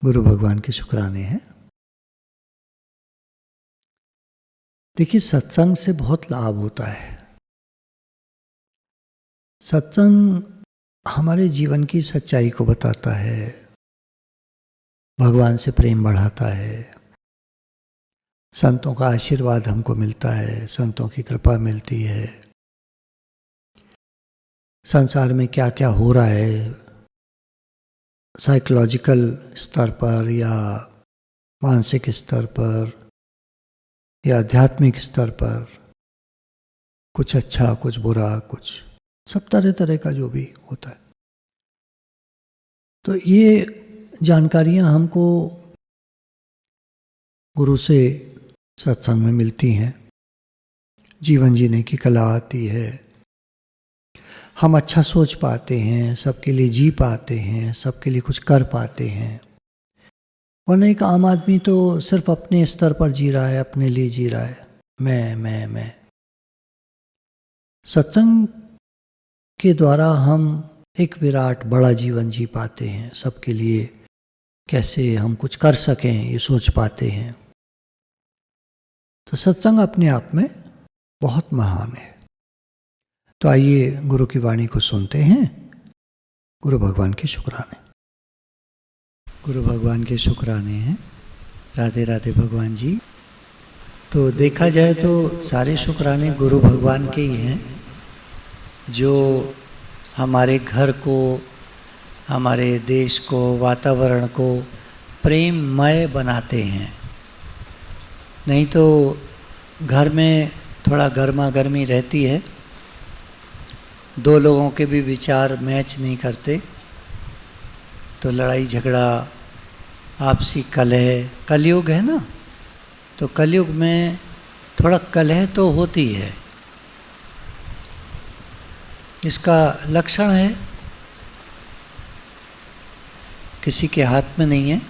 गुरु भगवान के शुक्राने हैं। देखिए, सत्संग से बहुत लाभ होता है। सत्संग हमारे जीवन की सच्चाई को बताता है, भगवान से प्रेम बढ़ाता है, संतों का आशीर्वाद हमको मिलता है, संतों की कृपा मिलती है। संसार में क्या क्या हो रहा है साइकोलॉजिकल स्तर पर या मानसिक स्तर पर या आध्यात्मिक स्तर पर, कुछ अच्छा कुछ बुरा, कुछ सब तरह तरह का जो भी होता है, तो ये जानकारियाँ हमको गुरु से सत्संग में मिलती हैं। जीवन जीने की कला आती है, हम अच्छा सोच पाते हैं, सबके लिए जी पाते हैं, सबके लिए कुछ कर पाते हैं। वरना एक आम आदमी तो सिर्फ अपने स्तर पर जी रहा है, अपने लिए जी रहा है, मैं। सत्संग के द्वारा हम एक विराट बड़ा जीवन जी पाते हैं, सबके लिए कैसे हम कुछ कर सकें ये सोच पाते हैं। तो सत्संग अपने आप में बहुत महान है। तो आइए गुरु की वाणी को सुनते हैं। गुरु भगवान के शुक्राने। गुरु भगवान के शुक्राने हैं। राधे राधे भगवान जी। तो देखा जाए तो सारे शुक्राने गुरु भगवान के ही हैं, जो हमारे घर को, हमारे देश को, वातावरण को प्रेममय बनाते हैं। नहीं तो घर में थोड़ा गर्मा गर्मी रहती है, दो लोगों के भी विचार मैच नहीं करते तो लड़ाई झगड़ा, आपसी कलह, कलयुग है ना, तो कलयुग में थोड़ा कलह तो होती है। इसका लक्षण है, किसी के हाथ में नहीं है।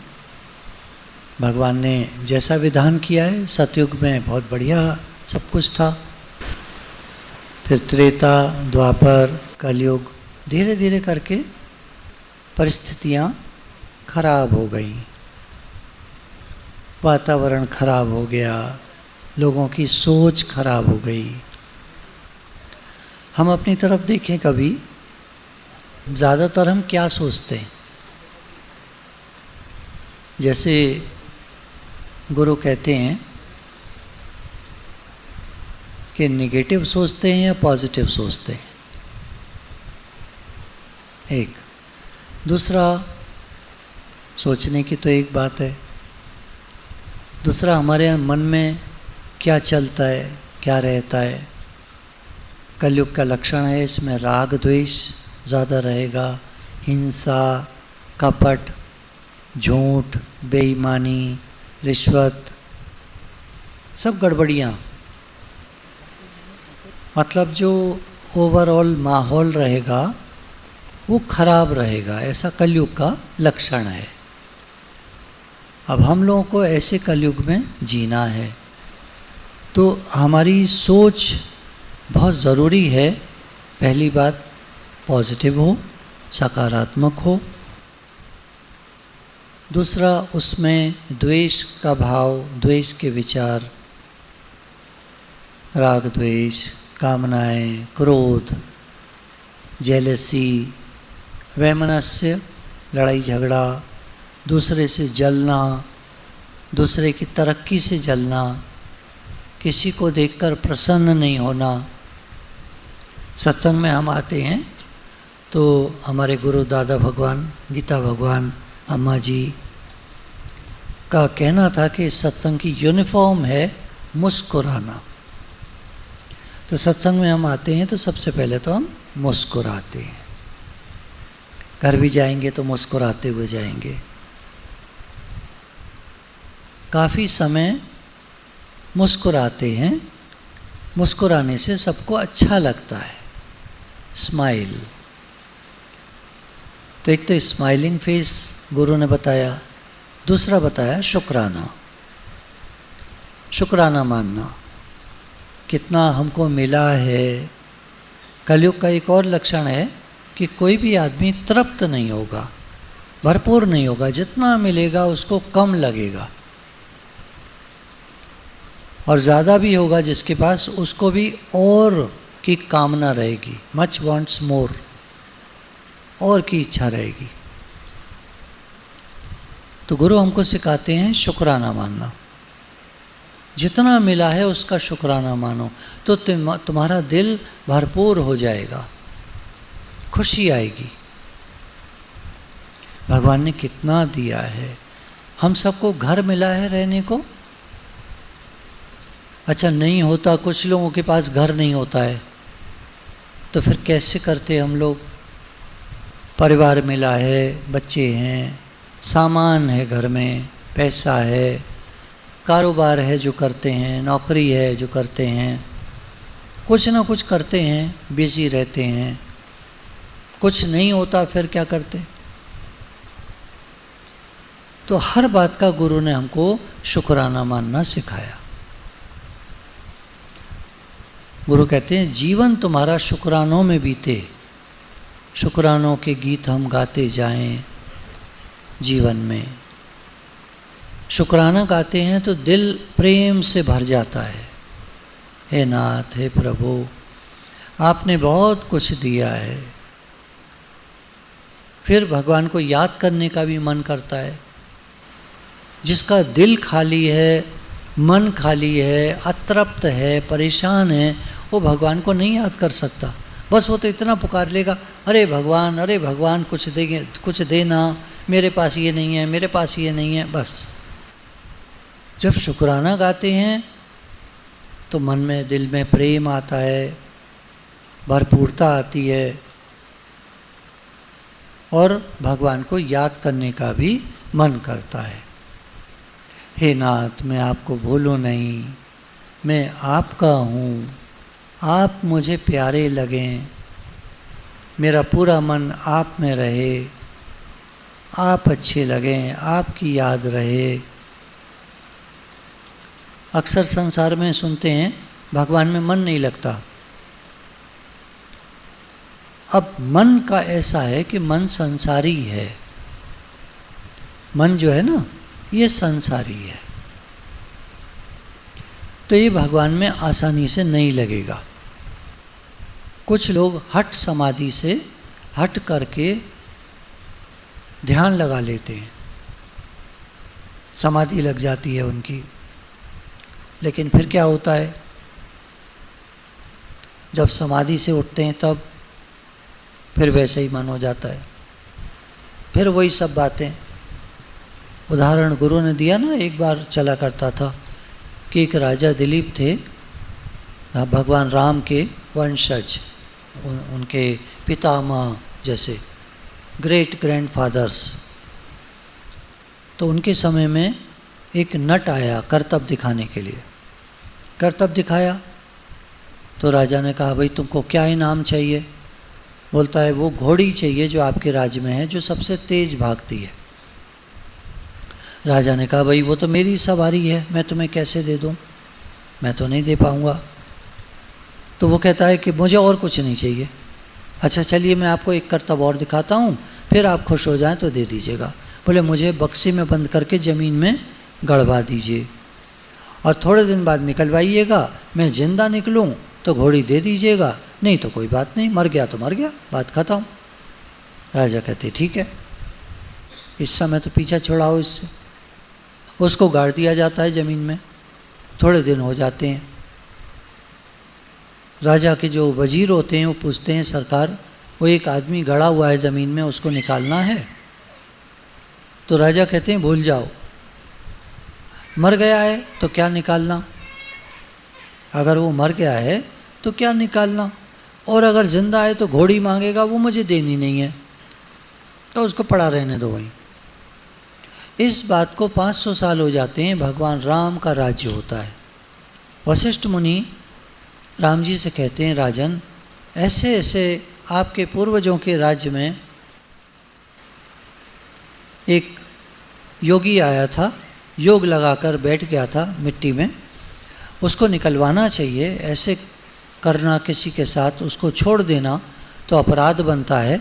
भगवान ने जैसा विधान किया है, सतयुग में बहुत बढ़िया सब कुछ था, फिर त्रेता, द्वापर, कलयुग, धीरे धीरे करके परिस्थितियाँ खराब हो गई, वातावरण खराब हो गया, लोगों की सोच खराब हो गई। हम अपनी तरफ देखें, कभी ज़्यादातर हम क्या सोचते हैं? जैसे गुरु कहते हैं कि निगेटिव सोचते हैं या पॉजिटिव सोचते हैं। एक दूसरा, सोचने की तो एक बात है, दूसरा हमारे मन में क्या चलता है, क्या रहता है। कलयुग का लक्षण है, इसमें राग द्वेष ज़्यादा रहेगा, हिंसा, कपट, झूठ, बेईमानी, रिश्वत, सब गड़बड़ियाँ। मतलब जो ओवरऑल माहौल रहेगा वो खराब रहेगा, ऐसा कलयुग का लक्षण है। अब हम लोगों को ऐसे कलयुग में जीना है, तो हमारी सोच बहुत ज़रूरी है। पहली बात पॉजिटिव हो, सकारात्मक हो। दूसरा, उसमें द्वेष का भाव, द्वेष के विचार, राग द्वेष, कामनाएं, क्रोध, जेलसी, वैमनस्य, लड़ाई झगड़ा, दूसरे से जलना, दूसरे की तरक्की से जलना, किसी को देखकर प्रसन्न नहीं होना। सत्संग में हम आते हैं तो हमारे गुरु दादा भगवान, गीता भगवान, अम्मा जी का कहना था कि सत्संग की यूनिफॉर्म है मुस्कुराना। तो सत्संग में हम आते हैं तो सबसे पहले तो हम मुस्कुराते हैं। घर भी जाएंगे तो मुस्कुराते हुए जाएंगे। काफ़ी समय मुस्कुराते हैं, मुस्कुराने से सबको अच्छा लगता है। स्माइल, तो एक तो स्माइलिंग फेस गुरु ने बताया, दूसरा बताया शुक्राना। शुक्राना मानना, कितना हमको मिला है। कलयुग का एक और लक्षण है कि कोई भी आदमी तृप्त नहीं होगा, भरपूर नहीं होगा, जितना मिलेगा उसको कम लगेगा, और ज़्यादा भी होगा जिसके पास उसको भी और की कामना रहेगी, मच वांट्स मोर, और की इच्छा रहेगी। तो गुरु हमको सिखाते हैं शुक्राना मानना, जितना मिला है उसका शुक्राना मानो, तो तुम्हारा दिल भरपूर हो जाएगा, खुशी आएगी। भगवान ने कितना दिया है, हम सबको घर मिला है रहने को। अच्छा नहीं होता, कुछ लोगों के पास घर नहीं होता है, तो फिर कैसे करते हम लोग? परिवार मिला है, बच्चे हैं, सामान है घर में, पैसा है, कारोबार है जो करते हैं, नौकरी है जो करते हैं, कुछ ना कुछ करते हैं, बिजी रहते हैं। कुछ नहीं होता फिर क्या करते? तो हर बात का गुरु ने हमको शुक्राना मानना सिखाया। गुरु कहते हैं जीवन तुम्हारा शुक्रानों में बीते, शुक्रानों के गीत हम गाते जाएं जीवन में। शुक्राना गाते हैं तो दिल प्रेम से भर जाता है। हे नाथ, हे प्रभु, आपने बहुत कुछ दिया है। फिर भगवान को याद करने का भी मन करता है। जिसका दिल खाली है, मन खाली है, अतृप्त है, परेशान है, वो भगवान को नहीं याद कर सकता। बस वो तो इतना पुकार लेगा, अरे भगवान कुछ देंगे, कुछ देना, मेरे पास ये नहीं है, मेरे पास ये नहीं है। बस जब शुक्राना गाते हैं तो मन में, दिल में प्रेम आता है, भरपूरता आती है, और भगवान को याद करने का भी मन करता है। हे नाथ, मैं आपको भूलूं नहीं, मैं आपका हूँ, आप मुझे प्यारे लगें, मेरा पूरा मन आप में रहे, आप अच्छे लगें, आपकी याद रहे। अक्सर संसार में सुनते हैं भगवान में मन नहीं लगता। अब मन का ऐसा है कि मन संसारी है। मन जो है ना, ये संसारी है, तो ये भगवान में आसानी से नहीं लगेगा। कुछ लोग हठ समाधि से हट करके ध्यान लगा लेते हैं, समाधि लग जाती है उनकी, लेकिन फिर क्या होता है, जब समाधि से उठते हैं तब फिर वैसे ही मन हो जाता है, फिर वही सब बातें। उदाहरण गुरु ने दिया ना, एक बार चला करता था कि एक राजा दिलीप थे, भगवान राम के वंशज, उनके पितामह जैसे ग्रेट ग्रैंडफादर्स। तो उनके समय में एक नट आया करतब दिखाने के लिए। करतब दिखाया तो राजा ने कहा, भाई तुमको क्या इनाम चाहिए? बोलता है, वो घोड़ी चाहिए जो आपके राज्य में है, जो सबसे तेज भागती है। राजा ने कहा, भाई वो तो मेरी सवारी है, मैं तुम्हें कैसे दे दूँ, मैं तो नहीं दे पाऊँगा। तो वो कहता है कि मुझे और कुछ नहीं चाहिए। अच्छा चलिए, मैं आपको एक करतब और दिखाता हूँ, फिर आप खुश हो जाएं तो दे दीजिएगा। बोले, मुझे बक्से में बंद करके ज़मीन में गड़वा दीजिए, और थोड़े दिन बाद निकलवाइएगा, मैं जिंदा निकलूँ तो घोड़ी दे दीजिएगा, नहीं तो कोई बात नहीं, मर गया तो मर गया, बात खत्म। राजा कहते ठीक है, इस समय तो पीछा छुड़ाओ इससे। उसको गाड़ दिया जाता है ज़मीन में। थोड़े दिन हो जाते हैं, राजा के जो वजीर होते हैं वो पूछते हैं, सरकार वो एक आदमी गड़ा हुआ है ज़मीन में, उसको निकालना है। तो राजा कहते हैं भूल जाओ, मर गया है तो क्या निकालना, अगर वो मर गया है तो क्या निकालना, और अगर ज़िंदा है तो घोड़ी मांगेगा, वो मुझे देनी नहीं है, तो उसको पड़ा रहने दो वहीं। इस बात को 500 साल हो जाते हैं, भगवान राम का राज्य होता है। वशिष्ठ मुनि राम जी से कहते हैं, राजन ऐसे ऐसे आपके पूर्वजों के राज्य में एक योगी आया था, योग लगाकर बैठ गया था मिट्टी में, उसको निकलवाना चाहिए, ऐसे करना किसी के साथ, उसको छोड़ देना तो अपराध बनता है,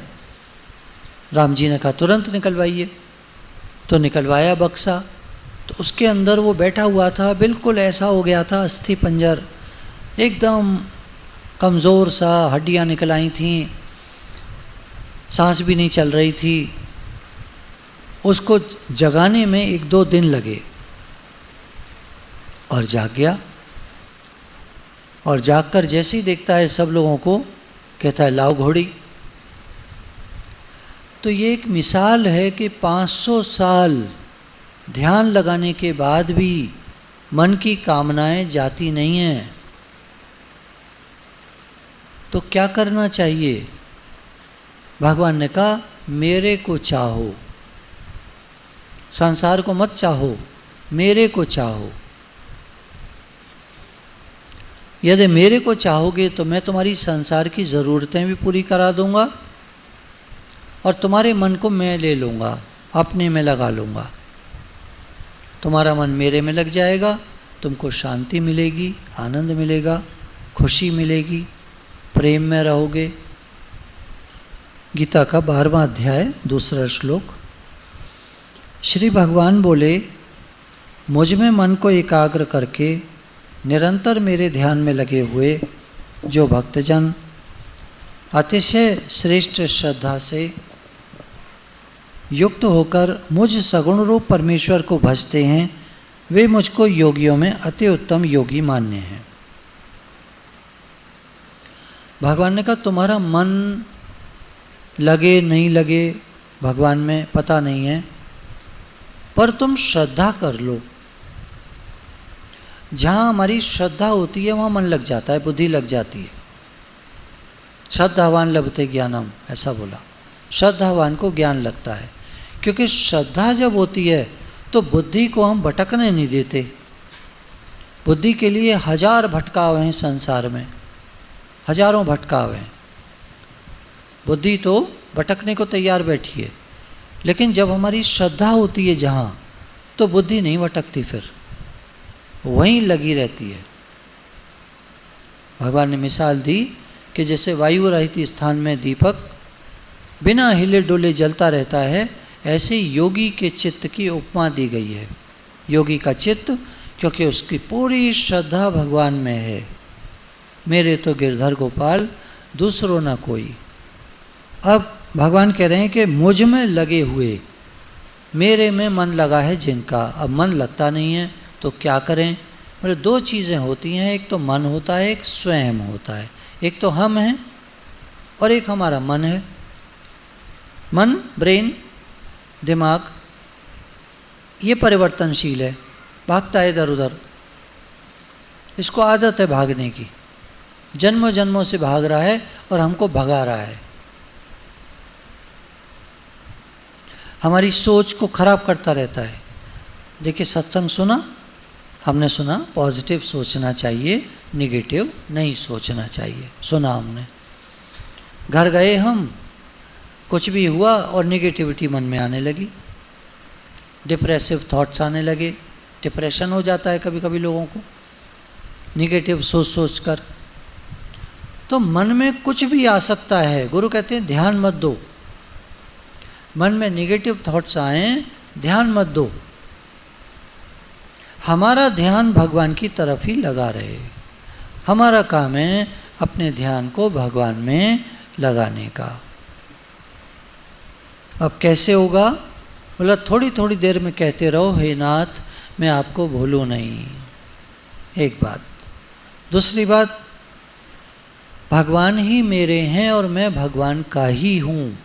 राम जी ने कहा तुरंत निकलवाइए। तो निकलवाया बक्सा, तो उसके अंदर वो बैठा हुआ था, बिल्कुल ऐसा हो गया था अस्थि पंजर, एकदम कमज़ोर सा, हड्डियाँ निकल आई थीं, सांस भी नहीं चल रही थी। उसको जगाने में 1-2 दिन लगे और जाग गया। और जागकर जैसे ही देखता है सब लोगों को, कहता है लाओ घोड़ी। तो ये एक मिसाल है कि 500 साल ध्यान लगाने के बाद भी मन की कामनाएं जाती नहीं हैं। तो क्या करना चाहिए? भगवान ने कहा मेरे को चाहो, संसार को मत चाहो, मेरे को चाहो। यदि मेरे को चाहोगे तो मैं तुम्हारी संसार की ज़रूरतें भी पूरी करा दूंगा और तुम्हारे मन को मैं ले लूँगा, अपने में लगा लूँगा। तुम्हारा मन मेरे में लग जाएगा, तुमको शांति मिलेगी, आनंद मिलेगा, खुशी मिलेगी, प्रेम में रहोगे। गीता का 12वां अध्याय 2 श्लोक। श्री भगवान बोले, मुझ में मन को एकाग्र करके निरंतर मेरे ध्यान में लगे हुए जो भक्तजन अतिशय श्रेष्ठ श्रद्धा से युक्त होकर मुझ सगुण रूप परमेश्वर को भजते हैं, वे मुझको योगियों में अति उत्तम योगी मान्य हैं। भगवान ने कहा तुम्हारा मन लगे नहीं लगे भगवान में पता नहीं है, पर तुम श्रद्धा कर लो। जहाँ हमारी श्रद्धा होती है वहाँ मन लग जाता है, बुद्धि लग जाती है। श्रद्धावान लभते ज्ञानम, ऐसा बोला। श्रद्धावान को ज्ञान लगता है, क्योंकि श्रद्धा जब होती है तो बुद्धि को हम भटकने नहीं देते। बुद्धि के लिए 1000 भटकाव हैं संसार में, हजारों भटकाव हैं। बुद्धि तो भटकने को तैयार बैठी है, लेकिन जब हमारी श्रद्धा होती है जहाँ, तो बुद्धि नहीं भटकती, फिर वहीं लगी रहती है। भगवान ने मिसाल दी कि जैसे वायु रहित स्थान में दीपक बिना हिले डोले जलता रहता है, ऐसे योगी के चित्त की उपमा दी गई है। योगी का चित्त, क्योंकि उसकी पूरी श्रद्धा भगवान में है। मेरे तो गिरधर गोपाल, दूसरों ना कोई। अब भगवान कह रहे हैं कि मुझ में लगे हुए, मेरे में मन लगा है जिनका। अब मन लगता नहीं है तो क्या करें? बोले 2 चीज़ें होती हैं, एक तो मन होता है, एक स्वयं होता है। एक तो हम हैं और एक हमारा मन है। मन, ब्रेन, दिमाग, ये परिवर्तनशील है, भागता है इधर उधर। इसको आदत है भागने की, जन्मों जन्मों से भाग रहा है और हमको भगा रहा है। हमारी सोच को खराब करता रहता है। देखिए सत्संग सुना, हमने सुना पॉजिटिव सोचना चाहिए, निगेटिव नहीं सोचना चाहिए, सुना हमने। घर गए हम, कुछ भी हुआ और निगेटिविटी मन में आने लगी, डिप्रेसिव थॉट्स आने लगे। डिप्रेशन हो जाता है कभी कभी लोगों को, निगेटिव सोच सोच कर। तो मन में कुछ भी आ सकता है। गुरु कहते हैं ध्यान मत दो। मन में निगेटिव थॉट्स आए, ध्यान मत दो। हमारा ध्यान भगवान की तरफ ही लगा रहे। हमारा काम है अपने ध्यान को भगवान में लगाने का। अब कैसे होगा? बोला थोड़ी थोड़ी देर में कहते रहो, हे नाथ मैं आपको भूलूं नहीं। एक बात। दूसरी बात, भगवान ही मेरे हैं और मैं भगवान का ही हूँ।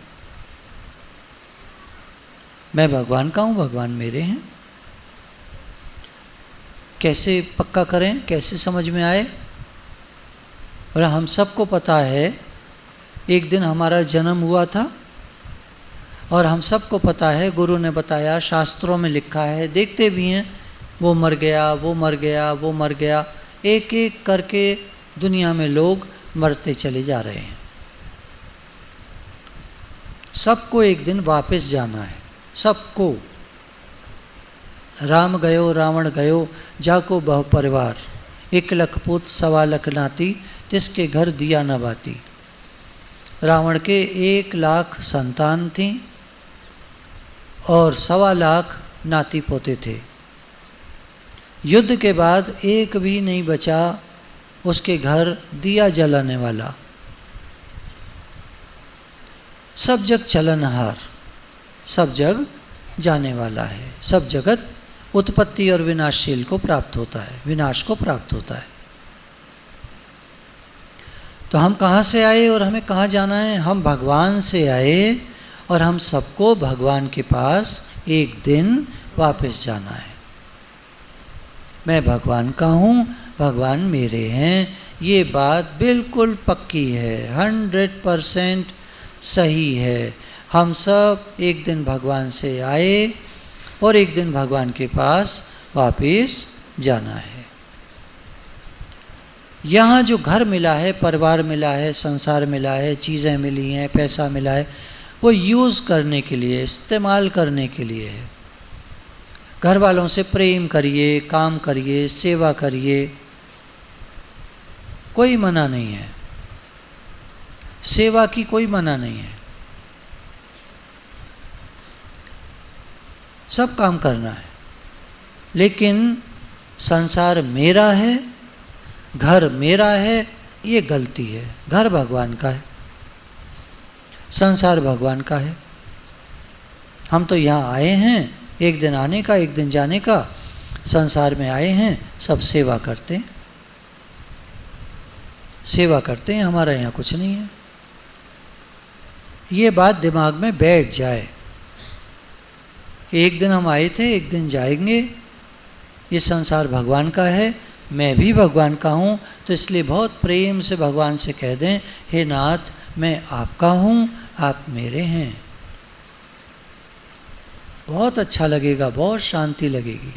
मैं भगवान का हूँ, भगवान मेरे हैं। कैसे पक्का करें, कैसे समझ में आए? और हम सबको पता है एक दिन हमारा जन्म हुआ था, और हम सबको पता है, गुरु ने बताया, शास्त्रों में लिखा है, देखते भी हैं, वो मर गया, वो मर गया, वो मर गया। एक एक करके दुनिया में लोग मरते चले जा रहे हैं। सबको एक दिन वापस जाना है, सबको। राम गयो रावण गयो, जाको बहु परिवार, 1 लख पूत 1.25 लाख नाती, तिसके घर दिया न बाती। रावण के 1 लाख संतान थी, और 1.25 लाख नाती पोते थे। युद्ध के बाद एक भी नहीं बचा उसके घर दिया जलाने वाला, सब जग चलनहार, सब जग जाने वाला है। सब जगत उत्पत्ति और विनाशशील को प्राप्त होता है, विनाश को प्राप्त होता है। तो हम कहाँ से आए और हमें कहाँ जाना है? हम भगवान से आए और हम सबको भगवान के पास एक दिन वापस जाना है। मैं भगवान का हूँ, भगवान मेरे हैं, ये बात बिल्कुल पक्की है, 100% सही है। हम सब एक दिन भगवान से आए और एक दिन भगवान के पास वापस जाना है। यहाँ जो घर मिला है, परिवार मिला है, संसार मिला है, चीज़ें मिली हैं, पैसा मिला है, वो यूज़ करने के लिए, इस्तेमाल करने के लिए है। घर वालों से प्रेम करिए, काम करिए, सेवा करिए, कोई मना नहीं है, सेवा की कोई मना नहीं है, सब काम करना है। लेकिन संसार मेरा है, घर मेरा है, ये गलती है। घर भगवान का है, संसार भगवान का है। हम तो यहाँ आए हैं, एक दिन आने का, एक दिन जाने का। संसार में आए हैं, सब सेवा करते हैं, सेवा करते हैं, हमारा यहाँ कुछ नहीं है। ये बात दिमाग में बैठ जाए, एक दिन हम आए थे, एक दिन जाएंगे, ये संसार भगवान का है, मैं भी भगवान का हूँ। तो इसलिए बहुत प्रेम से भगवान से कह दें, हे नाथ, मैं आपका हूँ, आप मेरे हैं। बहुत अच्छा लगेगा, बहुत शांति लगेगी।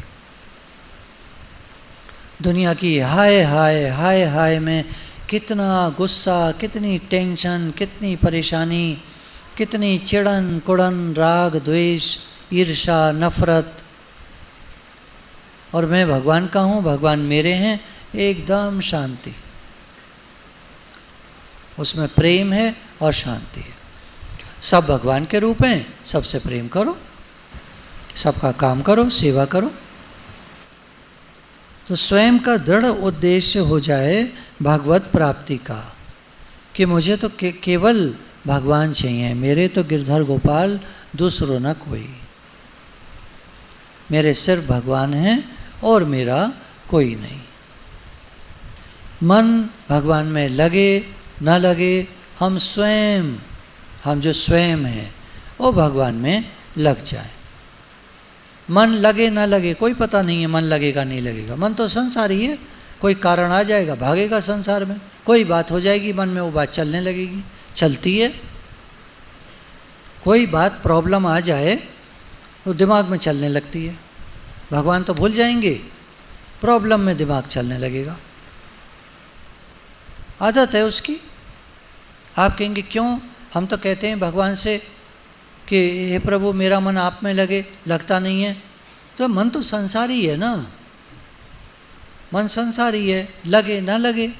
दुनिया की हाय हाय हाय हाय में कितना गुस्सा, कितनी टेंशन, कितनी परेशानी, कितनी चिड़न कुड़न, राग द्वेष, ईर्षा, नफरत। और मैं भगवान का हूँ, भगवान मेरे हैं, एकदम शांति। उसमें प्रेम है और शांति है। सब भगवान के रूप हैं, सबसे प्रेम करो, सबका काम करो, सेवा करो। तो स्वयं का दृढ़ उद्देश्य हो जाए भगवत प्राप्ति का, कि मुझे तो केवल भगवान चाहिए, मेरे तो गिरधर गोपाल, दूसरो न कोई। मेरे सिर्फ भगवान हैं और मेरा कोई नहीं। मन भगवान में लगे न लगे, हम स्वयं, हम जो स्वयं हैं वो भगवान में लग जाए। मन लगे ना लगे कोई पता नहीं है, मन लगेगा नहीं लगेगा। मन तो संसारी है, कोई कारण आ जाएगा, भागेगा संसार में, कोई बात हो जाएगी मन में, वो बात चलने लगेगी, चलती है। कोई बात प्रॉब्लम आ जाए तो दिमाग में चलने लगती है। भगवान तो भूल जाएंगे, प्रॉब्लम में दिमाग चलने लगेगा, आदत है उसकी। आप कहेंगे क्यों? हम तो कहते हैं भगवान से कि हे प्रभु मेरा मन आप में लगे, लगता नहीं है। तो मन तो संसारी है ना, मन संसारी है, लगे ना लगे।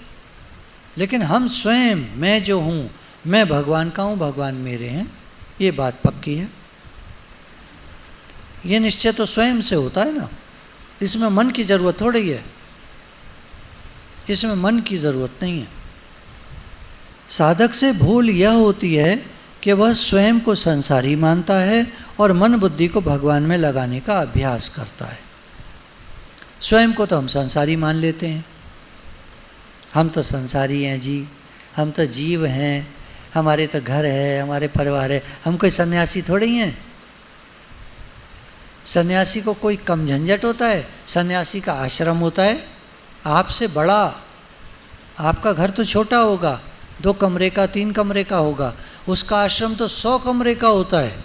लेकिन हम स्वयं, मैं जो हूँ, मैं भगवान का हूँ, भगवान मेरे हैं, ये बात पक्की है। ये निश्चय तो स्वयं से होता है ना, इसमें मन की ज़रूरत थोड़ी है, इसमें मन की ज़रूरत नहीं है। साधक से भूल यह होती है कि वह स्वयं को संसारी मानता है और मन बुद्धि को भगवान में लगाने का अभ्यास करता है। स्वयं को तो हम संसारी मान लेते हैं, हम तो संसारी हैं जी, हम तो जीव हैं, हमारे तो घर है, हमारे परिवार है, हम कोई सन्यासी थोड़े ही हैं। सन्यासी को कोई कम झंझट होता है? सन्यासी का आश्रम होता है आपसे बड़ा, आपका घर तो छोटा होगा, 2 कमरे का, 3 कमरे का होगा, उसका आश्रम तो 100 कमरे का होता है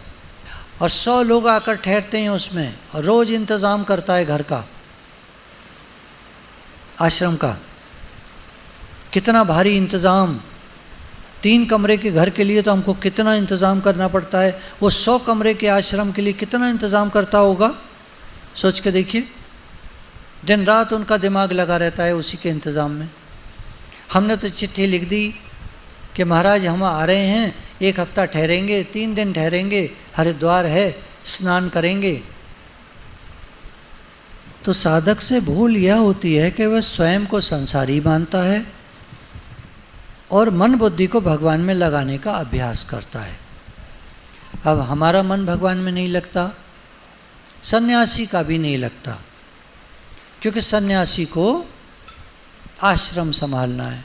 और 100 लोग आकर ठहरते हैं उसमें, और रोज़ इंतज़ाम करता है घर का, आश्रम का। कितना भारी इंतज़ाम! 3 कमरे के घर के लिए तो हमको कितना इंतज़ाम करना पड़ता है, वो 100 कमरे के आश्रम के लिए कितना इंतज़ाम करता होगा, सोच के देखिए। दिन रात उनका दिमाग लगा रहता है उसी के इंतज़ाम में। हमने तो चिट्ठी लिख दी कि महाराज हम आ रहे हैं, 1 हफ्ता ठहरेंगे, 3 दिन ठहरेंगे, हरिद्वार है, स्नान करेंगे तो साधक से भूल यह होती है कि वह स्वयं को संसारी मानता है और मन बुद्धि को भगवान में लगाने का अभ्यास करता है। अब हमारा मन भगवान में नहीं लगता, सन्यासी का भी नहीं लगता, क्योंकि सन्यासी को आश्रम संभालना है,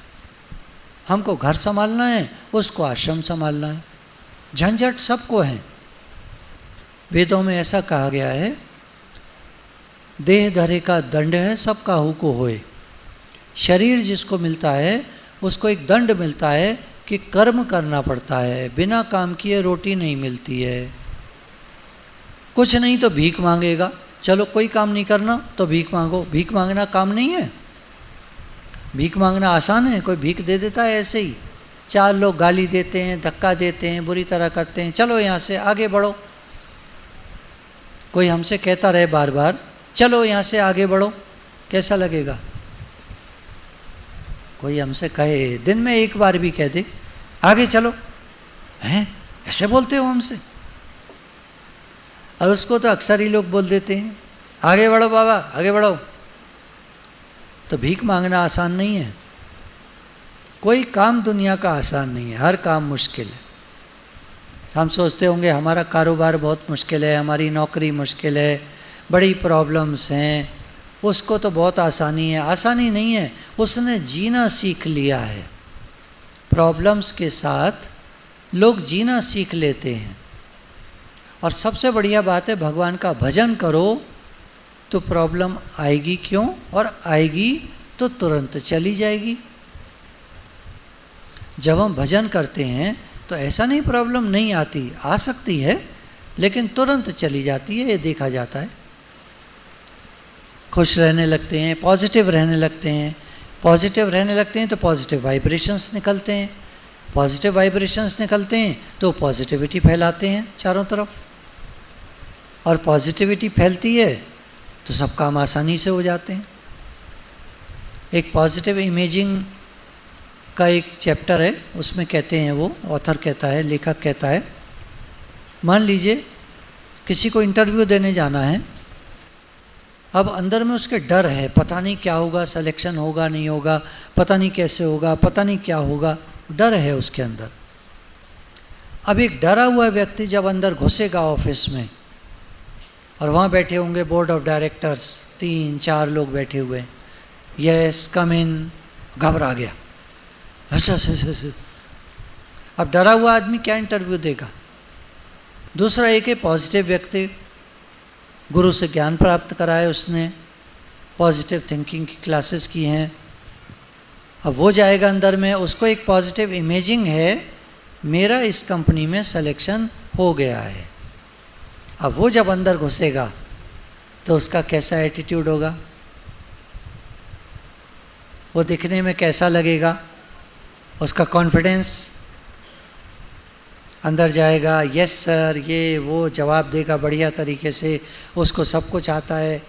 हमको घर संभालना है, उसको आश्रम संभालना है। झंझट सबको है। वेदों में ऐसा कहा गया है, देह धरे का दंड है सब काहू को होए। शरीर जिसको मिलता है उसको एक दंड मिलता है कि कर्म करना पड़ता है, बिना काम किए रोटी नहीं मिलती है। कुछ नहीं तो भीख मांगेगा, चलो कोई काम नहीं करना तो भीख मांगो। भीख मांगना काम नहीं है, भीख मांगना आसान है, कोई भीख दे देता है ऐसे ही। चार लोग गाली देते हैं, धक्का देते हैं, बुरी तरह करते हैं, चलो यहाँ से आगे बढ़ो। कोई हमसे कहता रहे बार बार चलो यहाँ से आगे बढ़ो, कैसा लगेगा? कोई हमसे कहे, दिन में एक बार भी कह दे आगे चलो, हैं ऐसे बोलते हो हमसे? और उसको तो अक्सर ही लोग बोल देते हैं आगे बढ़ो बाबा आगे बढ़ो। तो भीख मांगना आसान नहीं है, कोई काम दुनिया का आसान नहीं है, हर काम मुश्किल है। हम सोचते होंगे हमारा कारोबार बहुत मुश्किल है, हमारी नौकरी मुश्किल है, बड़ी प्रॉब्लम्स हैं, उसको तो बहुत आसानी है। आसानी नहीं है, उसने जीना सीख लिया है। प्रॉब्लम्स के साथ लोग जीना सीख लेते हैं। और सबसे बढ़िया बात है, भगवान का भजन करो तो प्रॉब्लम आएगी क्यों, और आएगी तो तुरंत चली जाएगी। जब हम भजन करते हैं तो ऐसा नहीं प्रॉब्लम नहीं आती, आ सकती है लेकिन तुरंत चली जाती है, ये देखा जाता है। खुश रहने लगते हैं, पॉजिटिव रहने लगते हैं, पॉजिटिव रहने लगते हैं तो पॉजिटिव वाइब्रेशंस निकलते हैं, पॉजिटिव वाइब्रेशंस निकलते हैं तो पॉजिटिविटी फैलाते हैं चारों तरफ, और पॉजिटिविटी फैलती है तो सब काम आसानी से हो जाते हैं। एक पॉजिटिव इमेजिंग का एक चैप्टर है, उसमें कहते हैं, वो ऑथर कहता है, लेखक कहता है, मान लीजिए किसी को इंटरव्यू देने जाना है, अब अंदर में उसके डर है, पता नहीं क्या होगा, सिलेक्शन होगा नहीं होगा, पता नहीं कैसे होगा, पता नहीं क्या होगा, डर है उसके अंदर। अब एक डरा हुआ व्यक्ति जब अंदर घुसेगा ऑफिस में, और वहाँ बैठे होंगे बोर्ड ऑफ डायरेक्टर्स, 3-4 लोग बैठे हुए, यस कम इन, घबरा गया, अच्छा। अब डरा हुआ आदमी क्या इंटरव्यू देगा? दूसरा एक है पॉजिटिव व्यक्ति, गुरु से ज्ञान प्राप्त करा है उसने, पॉजिटिव थिंकिंग की क्लासेस की हैं, अब वो जाएगा अंदर में, उसको एक पॉजिटिव इमेजिंग है मेरा इस कंपनी में सिलेक्शन हो गया है। अब वो जब अंदर घुसेगा तो उसका कैसा एटीट्यूड होगा, वो दिखने में कैसा लगेगा, उसका कॉन्फिडेंस अंदर जाएगा, यस सर, ये वो जवाब देगा बढ़िया तरीके से, उसको सब कुछ आता है।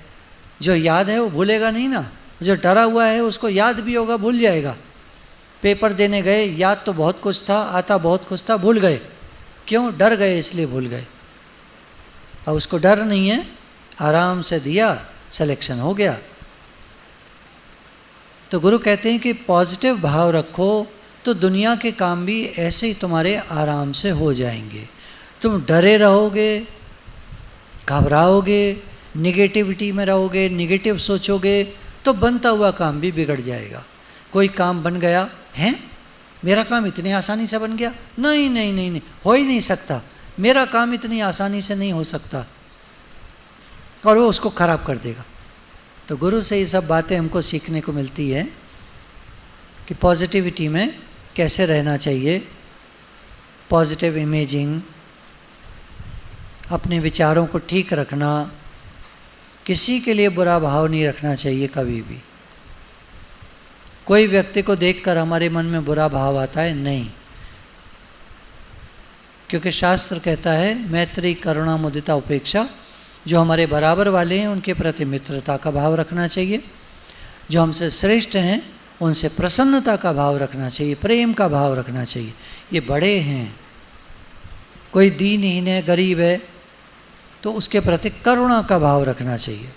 जो याद है वो भूलेगा नहीं ना, जो डरा हुआ है उसको याद भी होगा, भूल जाएगा। पेपर देने गए, याद तो बहुत कुछ था, आता बहुत कुछ था, भूल गए, क्यों? डर गए, इसलिए भूल गए। अब उसको डर नहीं है, आराम से दिया, सिलेक्शन हो गया। तो गुरु कहते हैं कि पॉजिटिव भाव रखो तो दुनिया के काम भी ऐसे ही तुम्हारे आराम से हो जाएंगे। तुम डरे रहोगे, घबराओगे, निगेटिविटी में रहोगे, निगेटिव सोचोगे तो बनता हुआ काम भी बिगड़ जाएगा। कोई काम बन गया है, मेरा काम इतनी आसानी से बन गया, नहीं नहीं नहीं नहीं, हो ही नहीं सकता, मेरा काम इतनी आसानी से नहीं हो सकता, और वो उसको खराब कर देगा। तो गुरु से ये सब बातें हमको सीखने को मिलती है कि पॉजिटिविटी में कैसे रहना चाहिए, पॉजिटिव इमेजिंग, अपने विचारों को ठीक रखना, किसी के लिए बुरा भाव नहीं रखना चाहिए कभी भी। कोई व्यक्ति को देखकर हमारे मन में बुरा भाव आता है? नहीं, क्योंकि शास्त्र कहता है मैत्री करुणा मुदिता उपेक्षा, जो हमारे बराबर वाले हैं उनके प्रति मित्रता का भाव रखना चाहिए, जो हमसे श्रेष्ठ हैं उनसे प्रसन्नता का भाव रखना चाहिए, प्रेम का भाव रखना चाहिए। ये बड़े हैं, कोई दीनहीन है, गरीब है, तो उसके प्रति करुणा का भाव रखना चाहिए।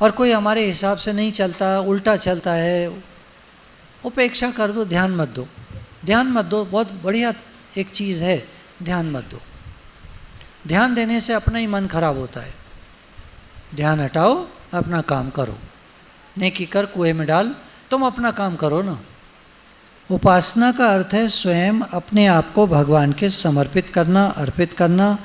और कोई हमारे हिसाब से नहीं चलता, उल्टा चलता है, उपेक्षा कर दो, ध्यान मत दो। ध्यान मत दो, बहुत बढ़िया एक चीज़ है, ध्यान मत दो। ध्यान देने से अपना ही मन खराब होता है। ध्यान हटाओ, अपना काम करो। नेकी कर कुएं में डाल, तुम अपना काम करो ना। उपासना का अर्थ है स्वयं अपने आप को भगवान के समर्पित करना, अर्पित करना,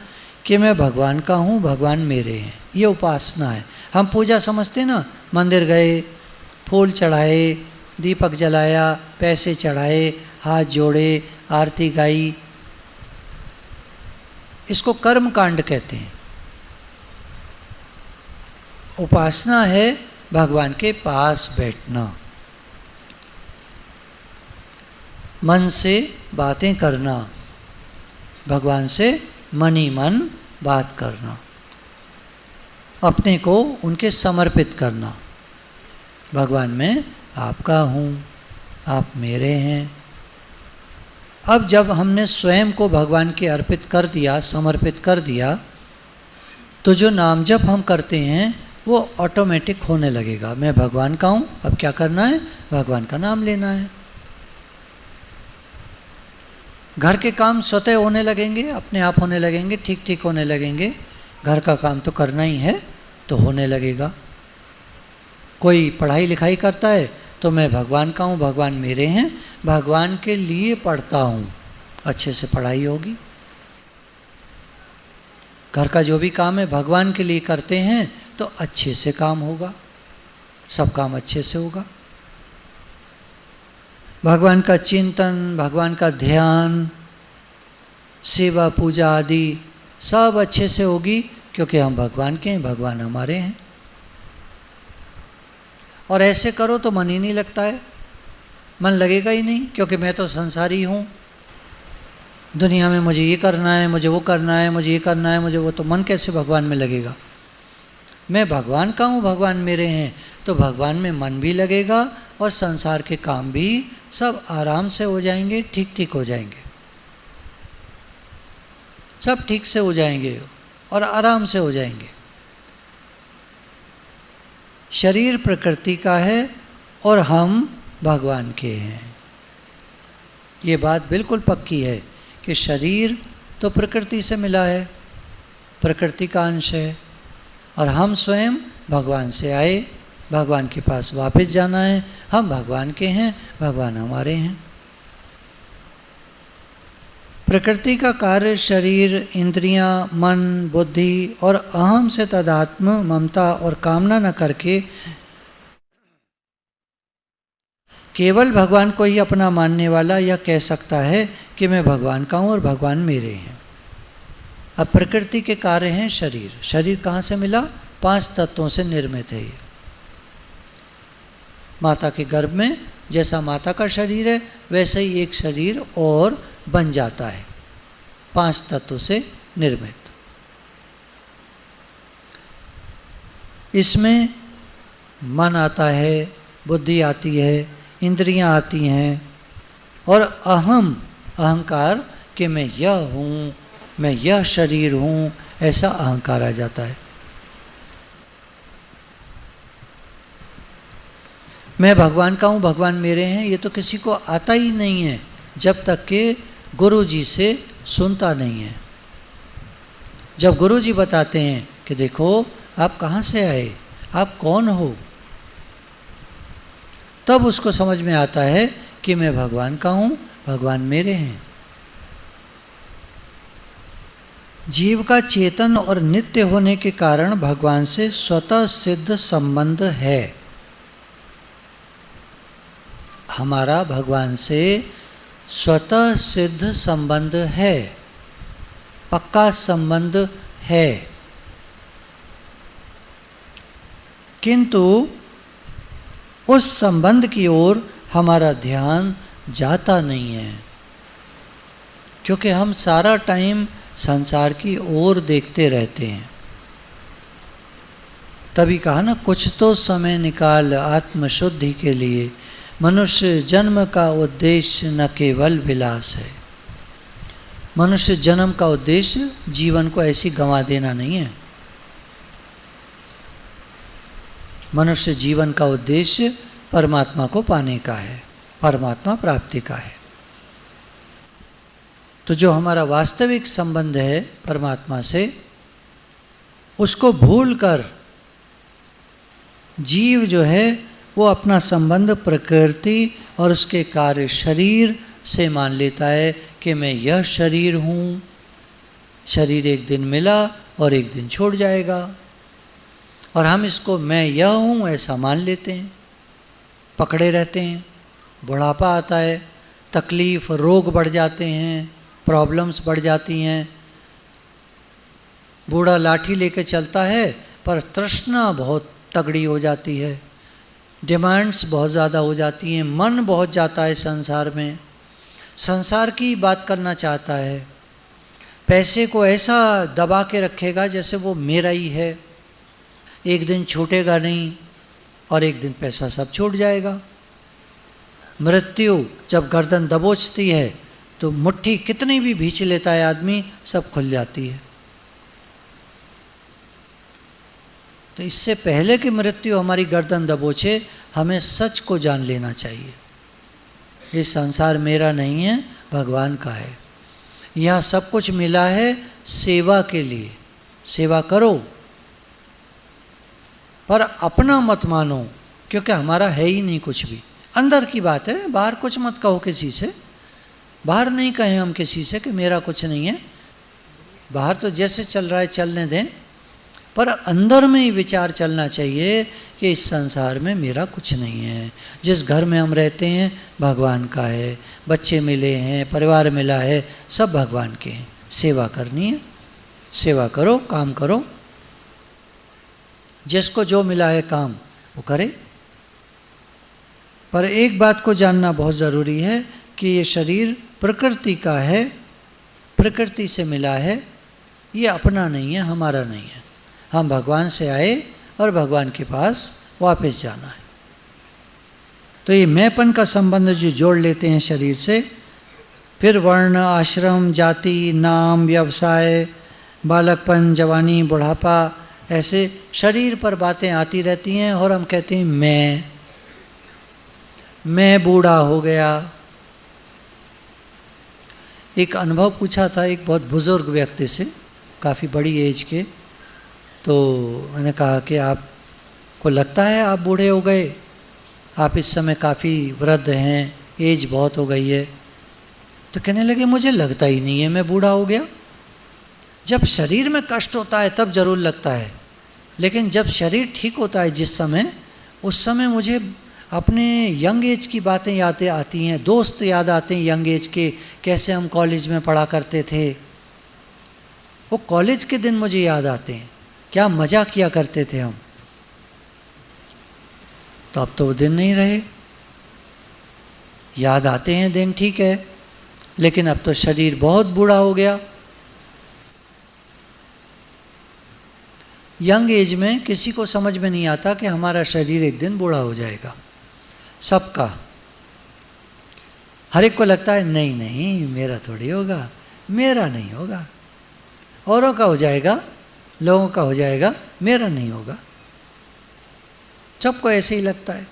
कि मैं भगवान का हूँ, भगवान मेरे हैं। ये उपासना है। हम पूजा समझते ना, मंदिर गए, फूल चढ़ाए, दीपक जलाया, पैसे चढ़ाए, हाथ जोड़े, आरती गाई, इसको कर्म कांड कहते हैं। उपासना है भगवान के पास बैठना, मन से बातें करना, भगवान से मन ही मन बात करना, अपने को उनके समर्पित करना। भगवान मैं आपका हूँ, आप मेरे हैं। अब जब हमने स्वयं को भगवान के अर्पित कर दिया, समर्पित कर दिया, तो जो नाम जप हम करते हैं वो ऑटोमेटिक होने लगेगा। मैं भगवान का हूँ, अब क्या करना है? भगवान का नाम लेना है। घर के काम स्वतः होने लगेंगे, अपने आप होने लगेंगे, ठीक ठीक होने लगेंगे। घर का काम तो करना ही है, तो होने लगेगा। कोई पढ़ाई लिखाई करता है तो मैं भगवान का हूँ, भगवान मेरे हैं, भगवान के लिए पढ़ता हूँ, अच्छे से पढ़ाई होगी। घर का जो भी काम है भगवान के लिए करते हैं तो अच्छे से काम होगा, सब काम अच्छे से होगा। भगवान का चिंतन, भगवान का ध्यान, सेवा पूजा आदि सब अच्छे से होगी, क्योंकि हम भगवान के हैं, भगवान हमारे हैं। और ऐसे करो तो मन ही नहीं लगता है, मन लगेगा ही नहीं, क्योंकि मैं तो संसारी हूँ। दुनिया में मुझे ये करना है, मुझे वो करना है, मुझे ये करना है, मुझे वो, तो मन कैसे भगवान में लगेगा? मैं भगवान का हूँ, भगवान मेरे हैं, तो भगवान में मन भी लगेगा और संसार के काम भी सब आराम से हो जाएंगे, ठीक ठीक हो जाएंगे, सब ठीक से हो जाएंगे और आराम से हो जाएंगे। शरीर प्रकृति का है और हम भगवान के हैं। ये बात बिल्कुल पक्की है कि शरीर तो प्रकृति से मिला है, प्रकृति का अंश है, और हम स्वयं भगवान से आए, भगवान के पास वापस जाना है। हम भगवान के हैं, भगवान हमारे हैं। प्रकृति का कार्य शरीर, इंद्रियां, मन, बुद्धि और अहम से तदात्म ममता और कामना न करके केवल भगवान को ही अपना मानने वाला यह कह सकता है कि मैं भगवान का हूँ और भगवान मेरे हैं। अब प्रकृति के कार्य हैं शरीर। शरीर कहाँ से मिला? 5 तत्वों से निर्मित है ये। माता के गर्भ में जैसा माता का शरीर है, वैसे ही एक शरीर और बन जाता है, 5 तत्वों से निर्मित। इसमें मन आता है, बुद्धि आती है, इंद्रियां आती हैं और अहंकार कि मैं यह हूँ, मैं यह शरीर हूँ, ऐसा अहंकार आ जाता है। मैं भगवान का हूँ, भगवान मेरे हैं, ये तो किसी को आता ही नहीं है जब तक कि गुरु जी से सुनता नहीं है। जब गुरु जी बताते हैं कि देखो आप कहाँ से आए, आप कौन हो, तब उसको समझ में आता है कि मैं भगवान का हूँ, भगवान मेरे हैं। जीव का चेतन और नित्य होने के कारण भगवान से स्वतः सिद्ध संबंध है। हमारा भगवान से स्वतः सिद्ध संबंध है, पक्का संबंध है, किंतु उस संबंध की ओर हमारा ध्यान जाता नहीं है, क्योंकि हम सारा टाइम संसार की ओर देखते रहते हैं। तभी कहा ना, कुछ तो समय निकाल आत्मशुद्धि के लिए, मनुष्य जन्म का उद्देश्य न केवल विलास है। मनुष्य जन्म का उद्देश्य जीवन को ऐसी गंवा देना नहीं है। मनुष्य जीवन का उद्देश्य परमात्मा को पाने का है, परमात्मा प्राप्ति का है। तो जो हमारा वास्तविक संबंध है परमात्मा से, उसको भूलकर जीव जो है वो अपना संबंध प्रकृति और उसके कार्य शरीर से मान लेता है कि मैं यह शरीर हूँ, शरीर एक दिन मिला और एक दिन छोड़ जाएगा, और हम इसको मैं यह हूँ ऐसा मान लेते हैं, पकड़े रहते हैं। बुढ़ापा आता है, तकलीफ़, रोग बढ़ जाते हैं, प्रॉब्लम्स बढ़ जाती हैं। बूढ़ा लाठी लेके चलता है पर तृष्णा बहुत तगड़ी हो जाती है, डिमांड्स बहुत ज़्यादा हो जाती हैं, मन बहुत जाता है संसार में, संसार की बात करना चाहता है, पैसे को ऐसा दबा के रखेगा जैसे वो मेरा ही है, एक दिन छूटेगा नहीं और एक दिन पैसा सब छूट जाएगा। मृत्यु जब गर्दन दबोचती है तो मुट्ठी कितनी भी भींच लेता है आदमी, सब खुल जाती है। तो इससे पहले कि मृत्यु हमारी गर्दन दबोचे, हमें सच को जान लेना चाहिए। ये संसार मेरा नहीं है, भगवान का है। यहाँ सब कुछ मिला है सेवा के लिए, सेवा करो, पर अपना मत मानो, क्योंकि हमारा है ही नहीं कुछ भी। अंदर की बात है, बाहर कुछ मत कहो किसी से, बाहर नहीं कहें हम किसी से कि मेरा कुछ नहीं है। बाहर तो जैसे चल रहा है चलने दें, पर अंदर में ही विचार चलना चाहिए कि इस संसार में मेरा कुछ नहीं है। जिस घर में हम रहते हैं भगवान का है, बच्चे मिले हैं, परिवार मिला है, सब भगवान के हैं। सेवा करनी है, सेवा करो, काम करो, जिसको जो मिला है काम वो करे। पर एक बात को जानना बहुत ज़रूरी है कि ये शरीर प्रकृति का है, प्रकृति से मिला है, ये अपना नहीं है, हमारा नहीं है। हम भगवान से आए और भगवान के पास वापस जाना है। तो ये मैंपन का संबंध जो जोड़ लेते हैं शरीर से, फिर वर्ण, आश्रम, जाति, नाम, व्यवसाय, बालकपन, जवानी, बुढ़ापा, ऐसे शरीर पर बातें आती रहती हैं और हम कहते हैं मैं बूढ़ा हो गया। एक अनुभव पूछा था एक बहुत बुजुर्ग व्यक्ति से, काफ़ी बड़ी एज के, तो मैंने कहा कि आपको लगता है आप बूढ़े हो गए, आप इस समय काफ़ी वृद्ध हैं, एज बहुत हो गई है। तो कहने लगे मुझे लगता ही नहीं है मैं बूढ़ा हो गया। जब शरीर में कष्ट होता है तब जरूर लगता है, लेकिन जब शरीर ठीक होता है जिस समय, उस समय मुझे अपने यंग एज की बातें याद आती हैं, दोस्त याद आते हैं यंग एज के, कैसे हम कॉलेज में पढ़ा करते थे। वो कॉलेज के दिन मुझे याद आते हैं, क्या मज़ा किया करते थे हम। तो अब तो वो दिन नहीं रहे। याद आते हैं दिन, ठीक है, लेकिन अब तो शरीर बहुत बूढ़ा हो गया। यंग एज में किसी को समझ में नहीं आता कि हमारा शरीर एक दिन बूढ़ा हो जाएगा, सबका। हर एक को लगता है नहीं नहीं मेरा थोड़ी होगा, मेरा नहीं होगा, औरों का हो जाएगा, लोगों का हो जाएगा, मेरा नहीं होगा। सबको ऐसे ही लगता है।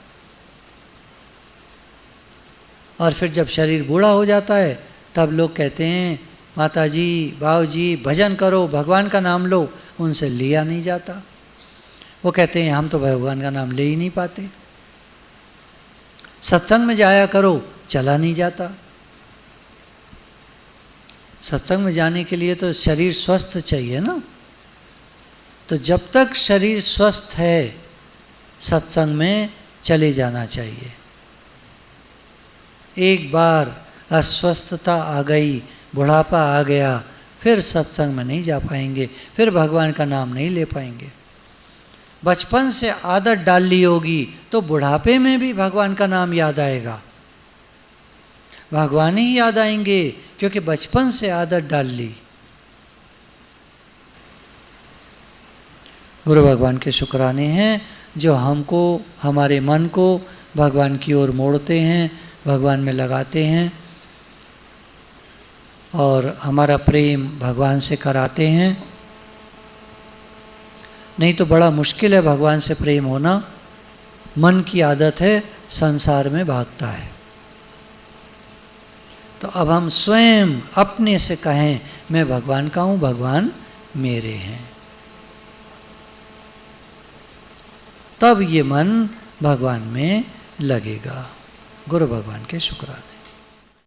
और फिर जब शरीर बूढ़ा हो जाता है तब लोग कहते हैं माता जी, बाबू जी भजन करो, भगवान का नाम लो। उनसे लिया नहीं जाता। वो कहते हैं हम तो भगवान का नाम ले ही नहीं पाते। सत्संग में जाया करो, चला नहीं जाता। सत्संग में जाने के लिए तो शरीर स्वस्थ चाहिए ना। तो जब तक शरीर स्वस्थ है सत्संग में चले जाना चाहिए। एक बार अस्वस्थता आ गई, बुढ़ापा आ गया, फिर सत्संग में नहीं जा पाएंगे, फिर भगवान का नाम नहीं ले पाएंगे। बचपन से आदत डाल ली होगी तो बुढ़ापे में भी भगवान का नाम याद आएगा, भगवान ही याद आएंगे, क्योंकि बचपन से आदत डाल ली। गुरु भगवान के शुक्राने हैं जो हमको, हमारे मन को भगवान की ओर मोड़ते हैं, भगवान में लगाते हैं। और हमारा प्रेम भगवान से कराते हैं। नहीं तो बड़ा मुश्किल है भगवान से प्रेम होना। मन की आदत है, संसार में भागता है। तो अब हम स्वयं अपने से कहें मैं भगवान का हूँ, भगवान मेरे हैं, तब ये मन भगवान में लगेगा। गुरु भगवान के शुक्राने।